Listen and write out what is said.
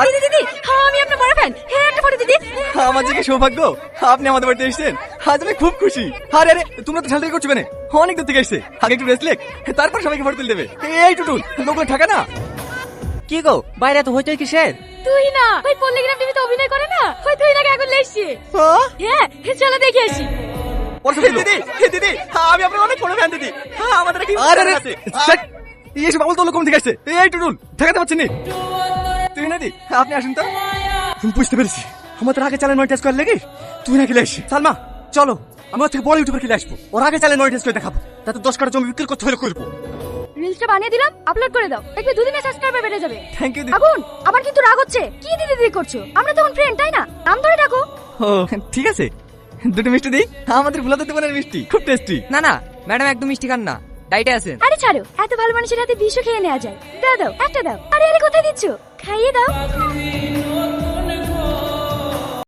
দিদি দিদি, আমি আপনার বড় ফ্যান। হ্যাঁ, একটা ফটো দিদি। আমার যে কি সৌভাগ্য, আপনি আমাদের বাড়িতে এসেছেন। আজ আমি খুব খুশি। আরে আরে, তোমরা তো ঝালটাই করছো কেন? অনেক দূর থেকে এসছে। আগে একটু রেস্ট লেক, তারপর সবাইকে ফটো তুলে দেবে। এই টুটুল, লোকগুলো ঠাকা না। কি গো, বাইরে এত হইচই কিসের? তুই না ওই পল্লীগ্রাম টিভিতে অভিনয় করে না, ওই তুই নাকি এখন লেসছে। হ্যাঁ, চলো দেখে আসি। দিদি দিদি, আমি আপনার অনেক বড় ফ্যান দিদি। আমাদের কি আরে আরে এসব বাবল তো লোক কম থেকে আসছে। এই টুটুল, ঠেকাতে পারছেন না তুই না দি, আপনি আসুন তো। বুঝতে পেরেছি, আমাদের আগে চ্যানেল মনিটাইজ করে লেগে তুই নাকি লেস। সালমা চলো, আমরা থেকে বড় ইউটিউবার খেলে আসবো। ওর আগে চ্যানেল মনিটাইজ করে দেখাবো, তাতে 10 কাটা জমি বিক্রি করতে হলে করবো। রিলসটা বানিয়ে দিলাম, আপলোড করে দাও। দেখবে দুদিনে সাবস্ক্রাইবার বেড়ে যাবে। থ্যাংক ইউ দিদি। আগুন, আবার কিন্তু রাগ হচ্ছে। কি দিদি দিদি করছো? আমরা তখন ফ্রেন্ড, তাই না? নাম ধরে ডাকো। ও ঠিক আছে, দুটো মিষ্টি দিই। আমাদের ভুলাতে দোকানের মিষ্টি খুব টেস্টি। না না, ম্যাডাম একদম মিষ্টি খান না, ডাইটে আছেন। আরে ছাড়ো, এত ভালো মানুষের হাতে বিষও খেয়ে নেওয়া যায়। দাও দাও, একটা দাও। আরে আরে, কোথায় দিচ্ছ? খাইয়ে দাও।